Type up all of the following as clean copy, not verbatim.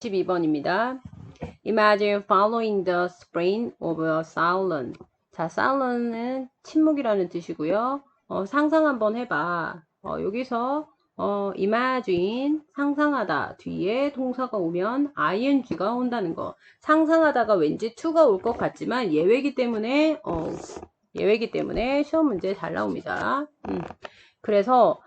12번입니다. Imagine following the spring of a silence. 자, silent은 침묵이라는 뜻이고요. 상상 한번 해봐. 여기서 imagine 상상하다 뒤에 동사가 오면 ing가 온다는 거. 상상하다가 왠지 to가 올 것 같지만 예외기 때문에 시험 문제 잘 나옵니다. 그래서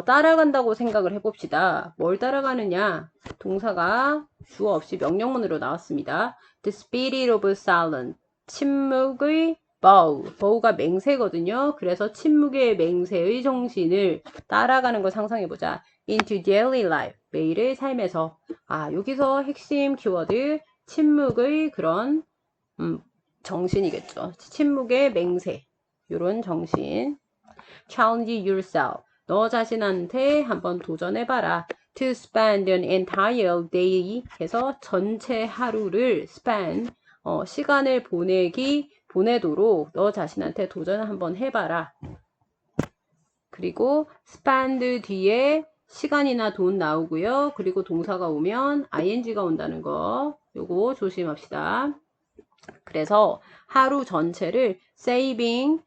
따라간다고 생각을 해봅시다. 뭘 따라가느냐? 동사가 주어 없이 명령문으로 나왔습니다. The spirit of silence. 침묵의 bow. bow가 맹세거든요. 그래서 침묵의 맹세의 정신을 따라가는 걸 상상해보자. Into daily life. 매일의 삶에서. 여기서 핵심 키워드 침묵의 그런 정신이겠죠. 침묵의 맹세. 요런 정신. Challenge yourself. 너 자신한테 한번 도전해봐라. To spend an entire day 해서 전체 하루를 spend 시간을 보내도록 너 자신한테 도전을 한번 해봐라. 그리고 spend 뒤에 시간이나 돈 나오고요. 그리고 동사가 오면 ing가 온다는 거 요거 조심합시다. 그래서 하루 전체를 saying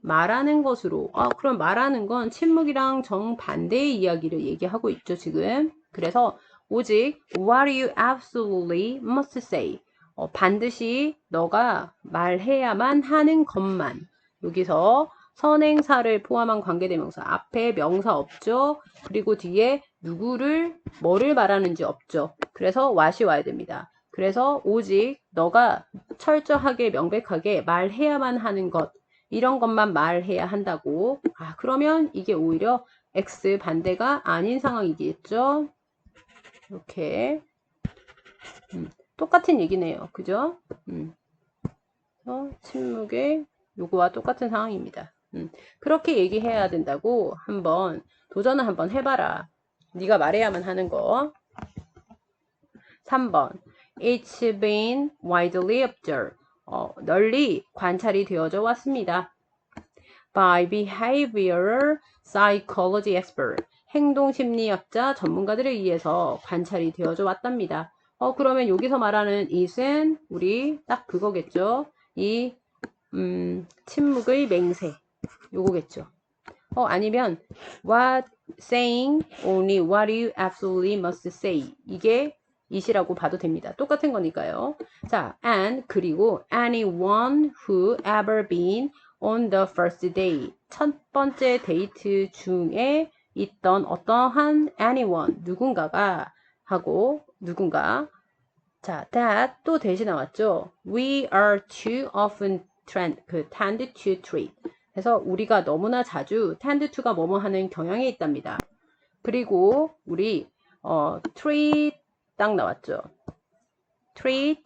말하는 것으로 그럼 말하는 건 침묵이랑 정반대의 이야기를 얘기하고 있죠 지금. 그래서 오직 what you absolutely must say 반드시 너가 말해야만 하는 것만. 여기서 선행사를 포함한 관계대명사 앞에 명사 없죠. 그리고 뒤에 뭐를 말하는지 없죠. 그래서 what이 와야 됩니다. 그래서 오직 너가 철저하게 명백하게 말해야만 하는 것 이런 것만 말해야 한다고. 그러면 이게 오히려 X 반대가 아닌 상황이겠죠. 이렇게 똑같은 얘기네요. 그죠? 침묵의 요거와 똑같은 상황입니다. 그렇게 얘기해야 된다고 한번 도전을 한번 해봐라. 네가 말해야만 하는 거. 3번 It's been widely observed. 널리 관찰이 되어져 왔습니다. By behavioral psychology expert. 행동심리학자 전문가들에 의해서 관찰이 되어져 왔답니다. 그러면 여기서 말하는 it은 우리 딱 그거겠죠. 이 침묵의 맹세 요거겠죠. 아니면 what saying only what you absolutely must say. 이게 it이라고 봐도 됩니다. 똑같은 거니까요. 자, and 그리고 anyone who ever been on the first day. 첫 번째 데이트 중에 있던 어떠한 anyone 누군가가 하고 누군가. 자, that 또 대신 나왔죠. We are too often tend to treat. 그래서 우리가 너무나 자주 tend to가 뭐뭐 하는 경향이 있답니다. 그리고 우리 treat 딱 나왔죠. treat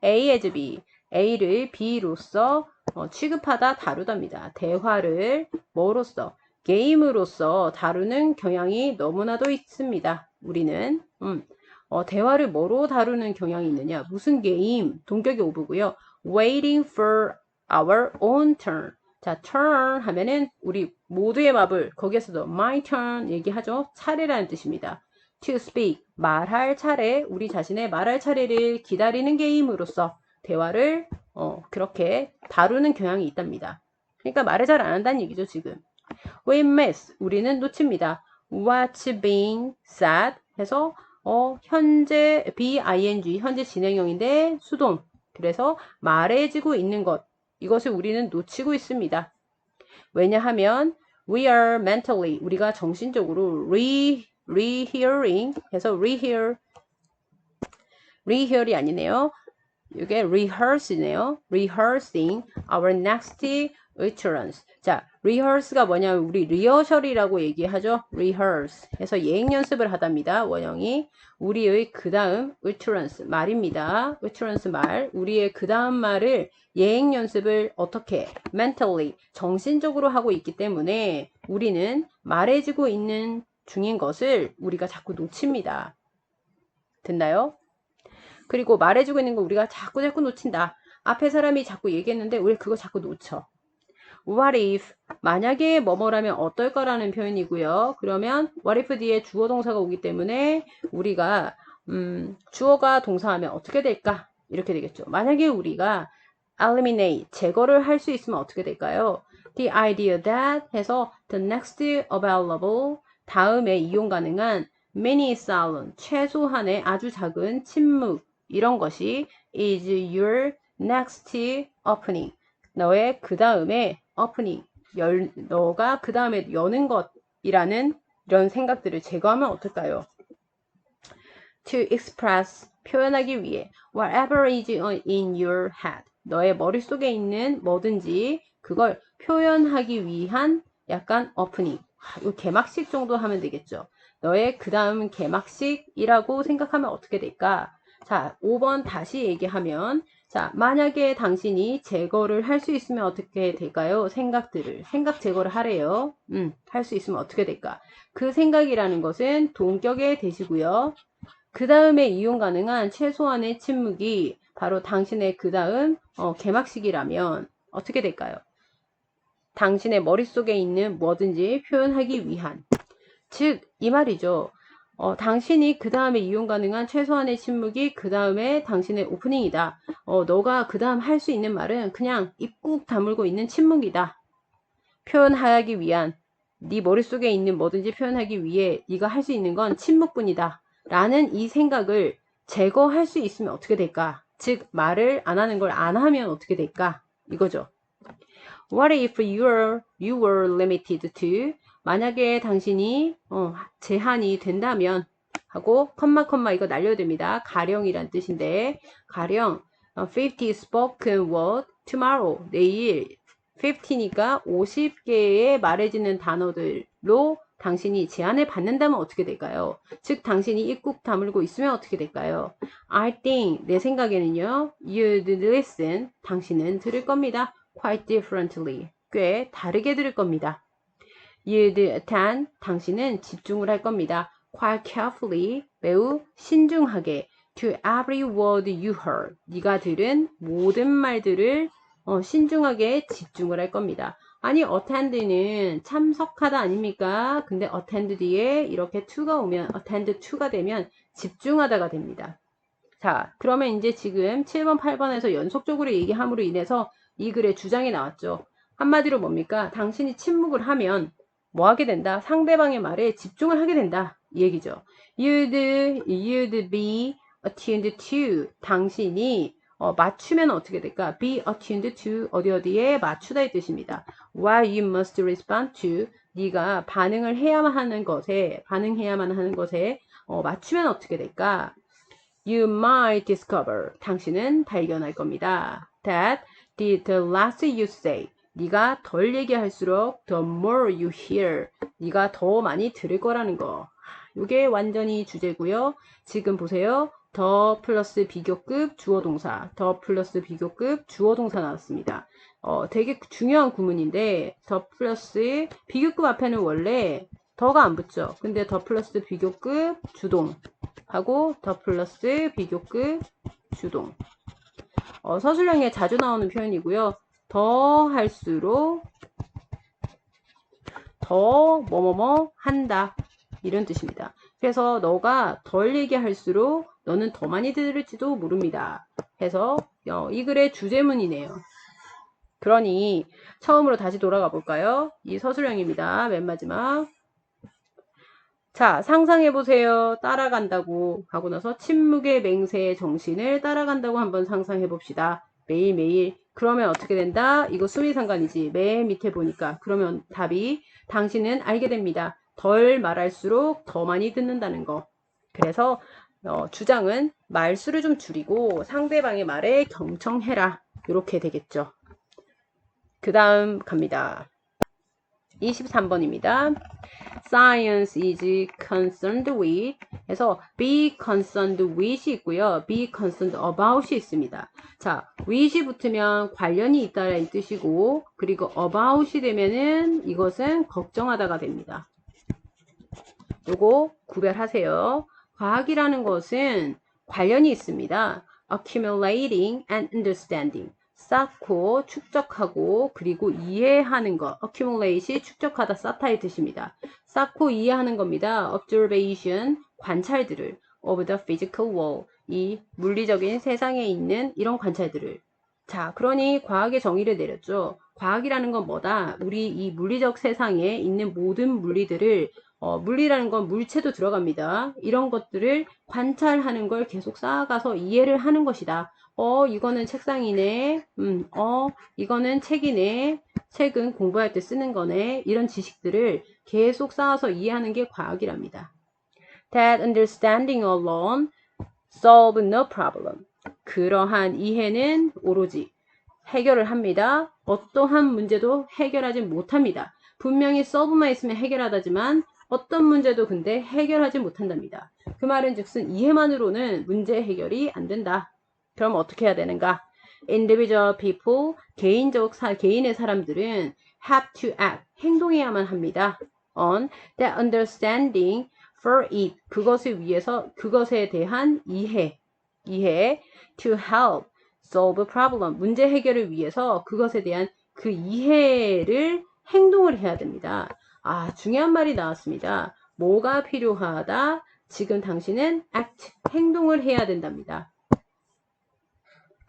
A as B. A를 B로서 취급하다, 다루답니다. 대화를 뭐로서? 게임으로서 다루는 경향이 너무나도 있습니다. 우리는 대화를 뭐로 다루는 경향이 있느냐? 무슨 게임? 동격이 오브고요. Waiting for our own turn. 자, turn 하면은 우리 모두의 마블 거기에서도 my turn 얘기하죠. 차례라는 뜻입니다. To speak 말할 차례, 우리 자신의 말할 차례를 기다리는 게임으로서 대화를 그렇게 다루는 경향이 있답니다. 그러니까 말을 잘 안 한다는 얘기죠 지금. We miss 우리는 놓칩니다. What's being said 해서 현재 BING 현재 진행형인데 수동. 그래서 말해지고 있는 것 이것을 우리는 놓치고 있습니다. 왜냐하면 we are mentally 우리가 정신적으로 rehearing 해서 rehear이 아니네요. 이게 rehearse네요. rehearsing our next utterance. 자, rehearse가 뭐냐면 우리 리허설이라고 얘기하죠. rehearse 해서 예행 연습을 하답니다. 원형이 우리의 그 다음 utterance 말입니다. utterance 말 우리의 그 다음 말을 예행 연습을 어떻게 mentally 정신적으로 하고 있기 때문에 우리는 말해지고 있는 중인 것을 우리가 자꾸 놓칩니다. 됐나요? 그리고 말해주고 있는 거 우리가 자꾸 놓친다. 앞에 사람이 자꾸 얘기했는데 왜 그거 자꾸 놓쳐? What if 만약에 뭐뭐라면 어떨까라는 표현이고요. 그러면 what if 뒤에 주어 동사가 오기 때문에 우리가 주어가 동사하면 어떻게 될까? 이렇게 되겠죠. 만약에 우리가 eliminate, 제거를 할 수 있으면 어떻게 될까요? The idea that 해서 the next available, 다음에 이용 가능한 many silent, 최소한의 아주 작은 침묵, 이런 것이 is your next opening. 너의 그 다음에 opening, 너가 그 다음에 여는 것이라는 이런 생각들을 제거하면 어떨까요? To express, 표현하기 위해 whatever is in your head, 너의 머릿속에 있는 뭐든지 그걸 표현하기 위한 약간 opening, 이 개막식 정도 하면 되겠죠. 너의 그 다음 개막식이라고 생각하면 어떻게 될까? 자, 5번 다시 얘기하면, 자, 만약에 당신이 제거를 할 수 있으면 어떻게 될까요? 생각 제거를 하래요. 할 수 있으면 어떻게 될까? 그 생각이라는 것은 동격의 대시고요. 그 다음에 이용 가능한 최소한의 침묵이 바로 당신의 그 다음 개막식이라면 어떻게 될까요? 당신의 머릿속에 있는 뭐든지 표현하기 위한, 즉 이 말이죠. 당신이 그 다음에 이용 가능한 최소한의 침묵이 그 다음에 당신의 오프닝이다. 너가 그 다음 할 수 있는 말은 그냥 입 꾹 다물고 있는 침묵이다. 표현하기 위한, 네 머릿속에 있는 뭐든지 표현하기 위해 네가 할 수 있는 건 침묵뿐이다. 라는 이 생각을 제거할 수 있으면 어떻게 될까? 즉 말을 안 하는 걸 안 하면 어떻게 될까? 이거죠. What if you were limited to, 만약에 당신이 제한이 된다면 하고 컴마 이거 날려야 됩니다. 가령이란 뜻인데, 가령 50 spoken word tomorrow, 내일 50니까 50개의 말해지는 단어들로 당신이 제한을 받는다면 어떻게 될까요? 즉 당신이 입 꾹 다물고 있으면 어떻게 될까요? I think, 내 생각에는요, you'd listen, 당신은 들을 겁니다. Quite differently, 꽤 다르게 들을 겁니다. You'd attend, 당신은 집중을 할 겁니다. Quite carefully, 매우 신중하게. To every word you heard, 네가 들은 모든 말들을 신중하게 집중을 할 겁니다. 아니 attend는 참석하다 아닙니까? 근데 attend 뒤에 이렇게 to가 오면 attend to가 되면 집중하다가 됩니다. 자, 그러면 이제 지금 7번, 8번에서 연속적으로 얘기함으로 인해서 이 글의 주장이 나왔죠. 한마디로 뭡니까? 당신이 침묵을 하면 뭐 하게 된다? 상대방의 말에 집중을 하게 된다. 이 얘기죠. You'd be attuned to. 당신이 맞추면 어떻게 될까? Be attuned to 어디에 맞추다 의 뜻입니다. While you must respond to, 네가 반응해야만 하는 것에 맞추면 어떻게 될까? You might discover, 당신은 발견할 겁니다. That the less you say, 네가 덜 얘기할수록 the more you hear, 네가 더 많이 들을 거라는 거. 이게 완전히 주제고요. 지금 보세요. 더 플러스 비교급 주어동사, 더 플러스 비교급 주어동사 나왔습니다. 되게 중요한 구문인데 더 플러스 비교급 앞에는 원래 더가 안 붙죠. 근데 더 플러스 비교급 주동 하고 더 플러스 비교급 주동. 서술형에 자주 나오는 표현이고요. 더 할수록 더 뭐뭐뭐 한다, 이런 뜻입니다. 그래서 너가 덜 얘기할수록 너는 더 많이 들을지도 모릅니다. 해서 이 글의 주제문이네요. 그러니 처음으로 다시 돌아가 볼까요? 이 서술형입니다. 맨 마지막. 자, 상상해보세요. 따라간다고 하고 나서 침묵의 맹세의 정신을 따라간다고 한번 상상해 봅시다. 매일매일. 그러면 어떻게 된다? 이거 수미상관이지. 맨 밑에 보니까. 그러면 답이 당신은 알게 됩니다. 덜 말할수록 더 많이 듣는다는 거. 그래서 주장은 말수를 좀 줄이고 상대방의 말에 경청해라. 이렇게 되겠죠. 그 다음 갑니다. 23번입니다. Science is concerned with 해서 be concerned with이 있고요. be concerned about이 있습니다. 자, with이 붙으면 관련이 있다는 뜻이고, 그리고 about이 되면은 이것은 걱정하다가 됩니다. 요거 구별하세요. 과학이라는 것은 관련이 있습니다. accumulating and understanding. 쌓고 축적하고 그리고 이해하는 것. accumulate이 축적하다 쌓다의 뜻입니다. 쌓고 이해하는 겁니다. observation, 관찰들을. of the physical world. 이 물리적인 세상에 있는 이런 관찰들을. 자, 그러니 과학의 정의를 내렸죠. 과학이라는 건 뭐다? 우리 이 물리적 세상에 있는 모든 물리들을 물리라는 건 물체도 들어갑니다. 이런 것들을 관찰하는 걸 계속 쌓아가서 이해를 하는 것이다. 이거는 책상이네. 이거는 책이네. 책은 공부할 때 쓰는 거네. 이런 지식들을 계속 쌓아서 이해하는 게 과학이랍니다. That understanding alone solve no problem. 그러한 이해는 오로지 해결을 합니다. 어떠한 문제도 해결하지 못합니다. 분명히 solve만 있으면 해결하다지만 어떤 문제도 근데 해결하지 못한답니다. 그 말은 즉슨 이해만으로는 문제 해결이 안 된다. 그럼 어떻게 해야 되는가? Individual people, 개인의 사람들은 have to act, 행동해야만 합니다. On that understanding for it, 그것을 위해서, 그것에 대한 이해, to help solve a problem, 문제 해결을 위해서 그것에 대한 그 이해를 행동을 해야 됩니다. 중요한 말이 나왔습니다. 뭐가 필요하다? 지금 당신은 act, 행동을 해야 된답니다.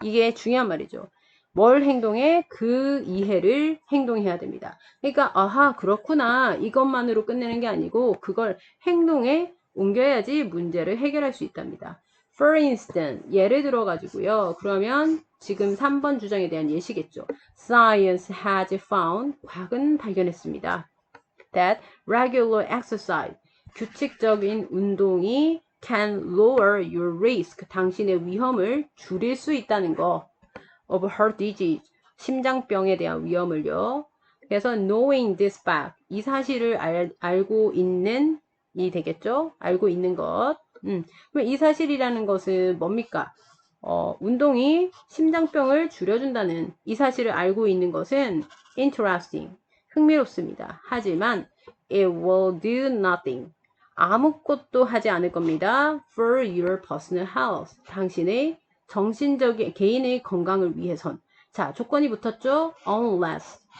이게 중요한 말이죠. 뭘 행동해? 그 이해를 행동해야 됩니다. 그러니까 그렇구나. 이것만으로 끝내는 게 아니고 그걸 행동에 옮겨야지 문제를 해결할 수 있답니다. For instance, 예를 들어 가지고요. 그러면 지금 3번 주장에 대한 예시겠죠. Science has found, 과학은 발견했습니다. That regular exercise, 규칙적인 운동이 can lower your risk, 당신의 위험을 줄일 수 있다는 거. Of heart disease, 심장병에 대한 위험을요. 그래서 knowing this fact, 이 사실을 알고 있는 이 되겠죠? 알고 있는 것. 그럼 이 사실이라는 것은 뭡니까? 운동이 심장병을 줄여준다는 이 사실을 알고 있는 것은 interesting, 흥미롭습니다. 하지만 it will do nothing, 아무것도 하지 않을 겁니다. For your personal health, 당신의 정신적인 개인의 건강을 위해선. 자, 조건이 붙었죠?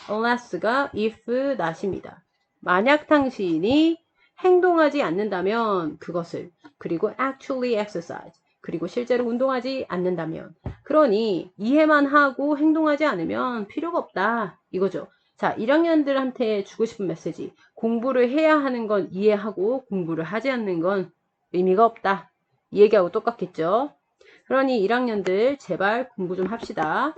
unless가 if not입니다. 만약 당신이 행동하지 않는다면 그것을, 그리고 actually exercise, 그리고 실제로 운동하지 않는다면, 그러니 이해만 하고 행동하지 않으면 필요가 없다 이거죠. 자, 1학년들한테 주고 싶은 메시지, 공부를 해야 하는 건 이해하고 공부를 하지 않는 건 의미가 없다, 이 얘기하고 똑같겠죠. 그러니 1학년들 제발 공부 좀 합시다.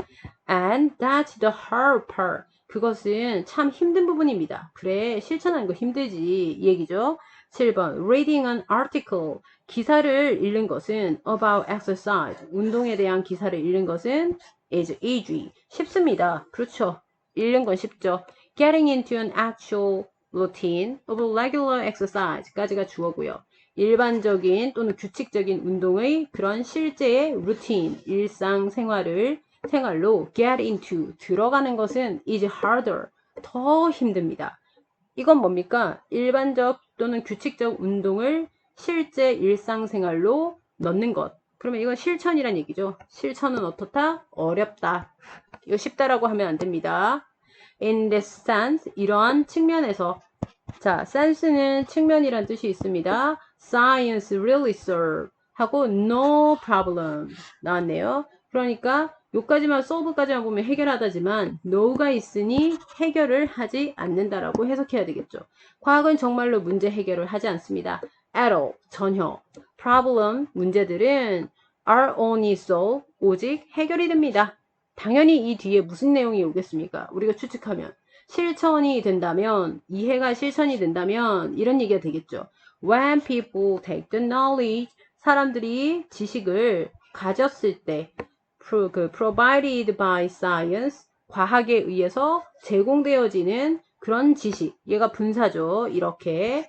And that's the hard part, 그것은 참 힘든 부분입니다. 그래, 실천하는 거 힘들지 이 얘기죠. 7번 reading an article, 기사를 읽는 것은 about exercise, 운동에 대한 기사를 읽는 것은 is easy, 쉽습니다. 그렇죠, 읽는 건 쉽죠. Getting into an actual routine of regular exercise 까지가 주어고요. 일반적인 또는 규칙적인 운동의 그런 실제의 루틴, 생활로 get into, 들어가는 것은 is harder, 더 힘듭니다. 이건 뭡니까? 일반적 또는 규칙적 운동을 실제 일상생활로 넣는 것. 그러면 이건 실천이란 얘기죠. 실천은 어떻다? 어렵다. 이거 쉽다라고 하면 안 됩니다. In this sense, 이러한 측면에서. 자, sense는 측면이란 뜻이 있습니다. Science really serve 하고 no problem 나왔네요. 그러니까 요까지만 solve까지만 보면 해결하다지만 no가 있으니 해결을 하지 않는다라고 해석해야 되겠죠. 과학은 정말로 문제 해결을 하지 않습니다. At all, 전혀. Problem, 문제들은 are only solved, 오직 해결이 됩니다. 당연히 이 뒤에 무슨 내용이 오겠습니까? 우리가 추측하면. 실천이 된다면, 이해가 실천이 된다면 이런 얘기가 되겠죠. When people take the knowledge, 사람들이 지식을 가졌을 때, provided by science, 과학에 의해서 제공되어지는 그런 지식, 얘가 분사죠. 이렇게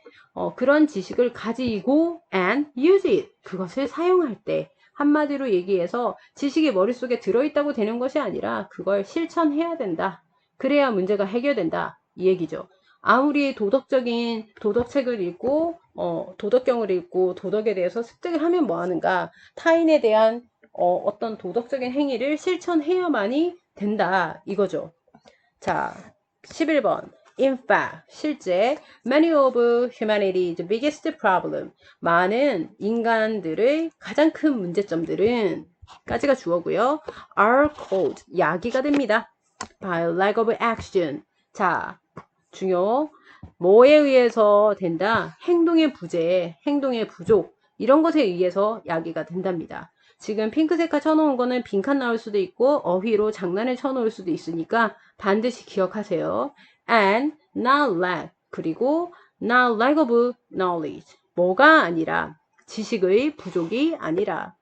그런 지식을 가지고 and use it, 그것을 사용할 때, 한마디로 얘기해서 지식이 머릿속에 들어있다고 되는 것이 아니라 그걸 실천해야 된다. 그래야 문제가 해결된다 이 얘기죠. 아무리 도덕책을 읽고 도덕경을 읽고 도덕에 대해서 습득을 하면 뭐하는가? 타인에 대한 어떤 도덕적인 행위를 실천해야만이 된다 이거죠. 자, 11번 In fact, 실제 many of humanity's biggest problem, 많은 인간들의 가장 큰 문제점들은 까지가 주어고요. are caused, 야기가 됩니다. by lack of action. 자, 중요. 뭐에 의해서 된다? 행동의 부재, 행동의 부족, 이런 것에 의해서 야기가 된답니다. 지금 핑크색깔 쳐놓은 거는 빈칸 나올 수도 있고 어휘로 장난을 쳐놓을 수도 있으니까 반드시 기억하세요. And not lack, 그리고 not lack of knowledge. 뭐가 아니라 지식의 부족이 아니라.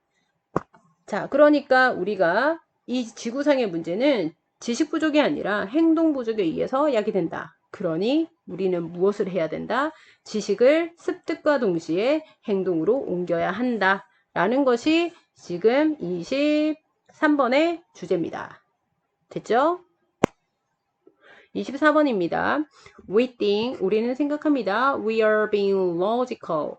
자, 그러니까 우리가 이 지구상의 문제는 지식 부족이 아니라 행동 부족에 의해서 야기된다. 그러니 우리는 무엇을 해야 된다? 지식을 습득과 동시에 행동으로 옮겨야 한다. 라는 것이 지금 23번의 주제입니다. 됐죠? 24번입니다. We think, 우리는 생각합니다. We are being logical,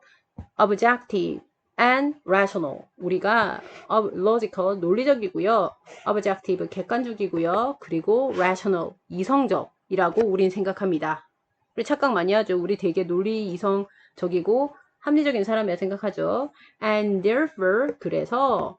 objective, and rational. 우리가 logical, 논리적이고요. objective, 객관적이고요. 그리고 rational, 이성적이라고 우린 생각합니다. 우리 착각 많이 하죠. 우리 되게 논리 이성적이고 합리적인 사람이라 생각하죠. And therefore, 그래서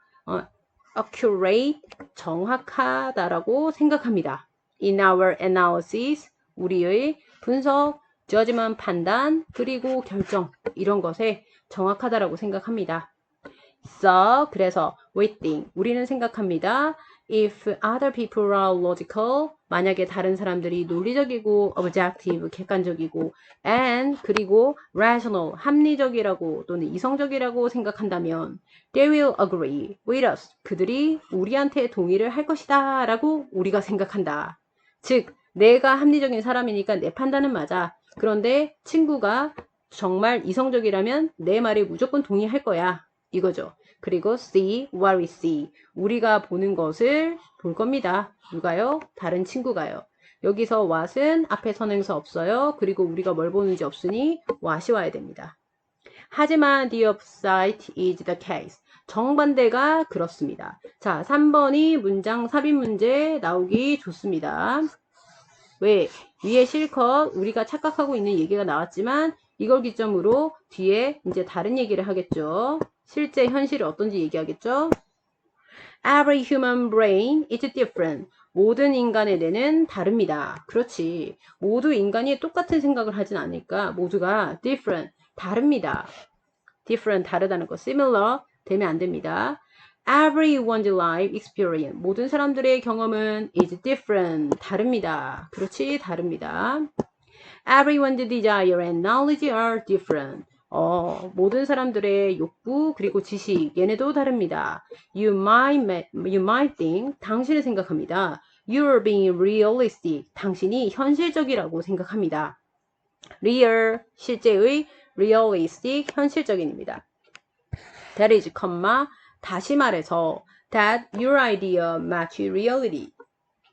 accurate, 정확하다라고 생각합니다. In our analysis, 우리의 분석, judgment, 판단, 그리고 결정, 이런 것에 정확하다라고 생각합니다. So, 그래서 we think, 우리는 생각합니다. If other people are logical, 만약에 다른 사람들이 논리적이고 objective, 객관적이고 and, 그리고 rational, 합리적이라고 또는 이성적이라고 생각한다면 they will agree with us. 그들이 우리한테 동의를 할 것이다 라고 우리가 생각한다. 즉, 내가 합리적인 사람이니까 내 판단은 맞아. 그런데 친구가 정말 이성적이라면 내 말에 무조건 동의할 거야. 이거죠. 그리고 see what we see. 우리가 보는 것을 볼 겁니다. 누가요? 다른 친구가요. 여기서 what은 앞에 선행사 없어요. 그리고 우리가 뭘 보는지 없으니 what이 와야 됩니다. 하지만 the opposite is the case. 정반대가 그렇습니다. 자, 3번이 문장 삽입 문제 나오기 좋습니다. 왜? 위에 실컷 우리가 착각하고 있는 얘기가 나왔지만 이걸 기점으로 뒤에 이제 다른 얘기를 하겠죠. 실제 현실이 어떤지 얘기하겠죠. Every human brain is different. 모든 인간의 뇌는 다릅니다. 그렇지. 모두 인간이 똑같은 생각을 하진 않으니까 모두가 different, 다릅니다. different, 다르다는 거. similar, 되면 안 됩니다. Everyone's life experience. 모든 사람들의 경험은 is different. 다릅니다. 그렇지, 다릅니다. Everyone's desire and knowledge are different. 모든 사람들의 욕구 그리고 지식 얘네도 다릅니다. You might think, 당신은 생각합니다. You're being realistic. 당신이 현실적이라고 생각합니다. Real, 실제의 realistic, 현실적인입니다. That is, 다시 말해서 that your idea match reality.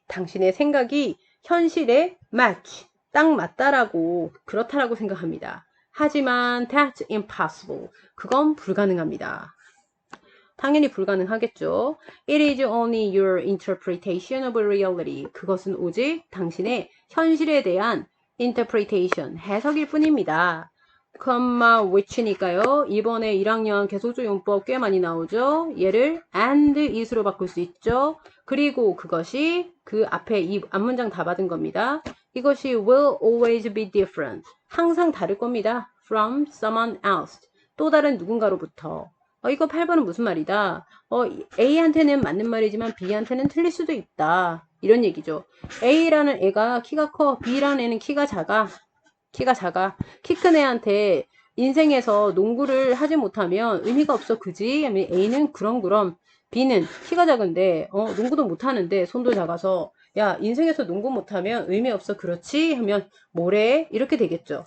당신의 생각이 현실에 match, 딱 맞다라고, 그렇다라고 생각합니다. 하지만 that's impossible. 그건 불가능합니다. 당연히 불가능하겠죠. It is only your interpretation of reality. 그것은 오직 당신의 현실에 대한 interpretation, 해석일 뿐입니다. which니까요. 이번에 1학년 계속적 용법 꽤 많이 나오죠. 얘를 and it으로 바꿀 수 있죠. 그리고 그것이 그 앞에 이 앞문장 다 받은 겁니다. 이것이 will always be different. 항상 다를 겁니다. from someone else. 또 다른 누군가로부터. 이거 8번은 무슨 말이다? A한테는 맞는 말이지만 B한테는 틀릴 수도 있다. 이런 얘기죠. A라는 애가 키가 커. B라는 애는 키가 작아. 키 큰 애한테 인생에서 농구를 하지 못하면 의미가 없어. 그지? A는 그럼. B는 키가 작은데 농구도 못하는데 손도 작아서 야, 인생에서 농구 못하면 의미 없어. 그렇지? 하면 뭐래? 이렇게 되겠죠.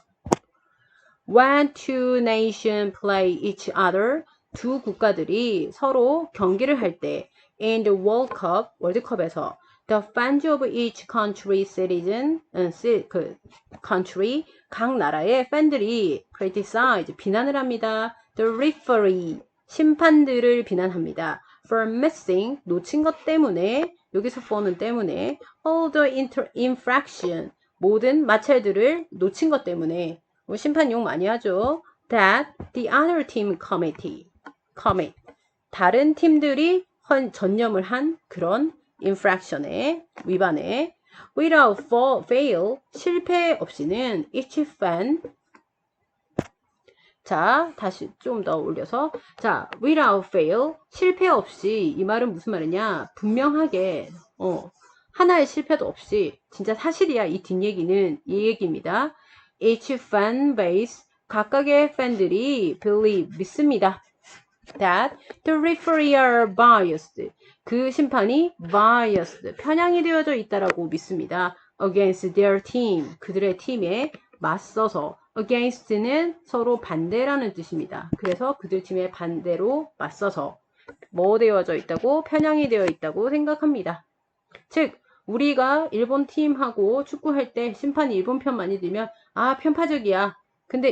When two nations play each other, 두 국가들이 서로 경기를 할 때 in the World Cup, 월드컵에서 the fans of each country citizen, country, 각 나라의 팬들이 criticize, 비난을 합니다. The referee, 심판들을 비난합니다. For missing, 놓친 것 때문에, 여기서 for는 때문에, all the infraction, 모든 마찰들을 놓친 것 때문에 심판 욕 많이 하죠. That the other team commit 다른 팀들이 전념을 한 그런 infraction에 위반에 without fail 실패 없이는 each fan 자 다시 좀 더 올려서 자 without fail 실패 없이 이 말은 무슨 말이냐 분명하게 하나의 실패도 없이 진짜 사실이야 이 뒷얘기는 이 얘기입니다. each fan base 각각의 팬들이 believe 믿습니다. that the referee are biased 그 심판이 biased 편향이 되어져 있다라고 믿습니다. against their team 그들의 팀에 맞서서 against는 서로 반대라는 뜻입니다. 그래서 그들 팀의 반대로 맞서서 뭐 되어져 있다고 편향이 되어 있다고 생각합니다. 즉 우리가 일본 팀하고 축구할 때 심판이 일본 편 많이 들면 아 편파적이야. 근데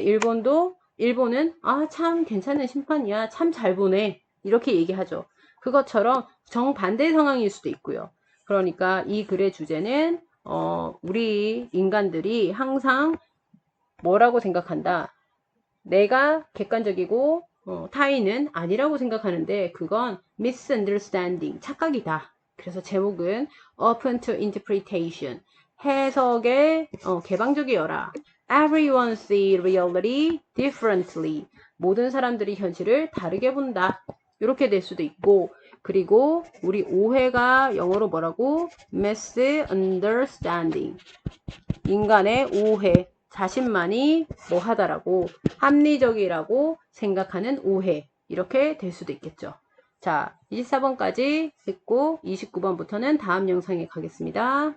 일본은 아 참 괜찮은 심판이야. 참 잘 보네. 이렇게 얘기하죠. 그것처럼 정반대 상황일 수도 있고요. 그러니까 이 글의 주제는 우리 인간들이 항상 뭐라고 생각한다. 내가 객관적이고 타인은 아니라고 생각하는데 그건 misunderstanding, 착각이다. 그래서 제목은 Open to Interpretation, 해석에 개방적이어라. Everyone see reality differently. 모든 사람들이 현실을 다르게 본다. 이렇게 될 수도 있고 그리고 우리 오해가 영어로 뭐라고? misunderstanding. 인간의 오해. 자신만이 뭐 하다라고 합리적이라고 생각하는 오해 이렇게 될 수도 있겠죠. 자 24번까지 했고 29번부터는 다음 영상에 가겠습니다.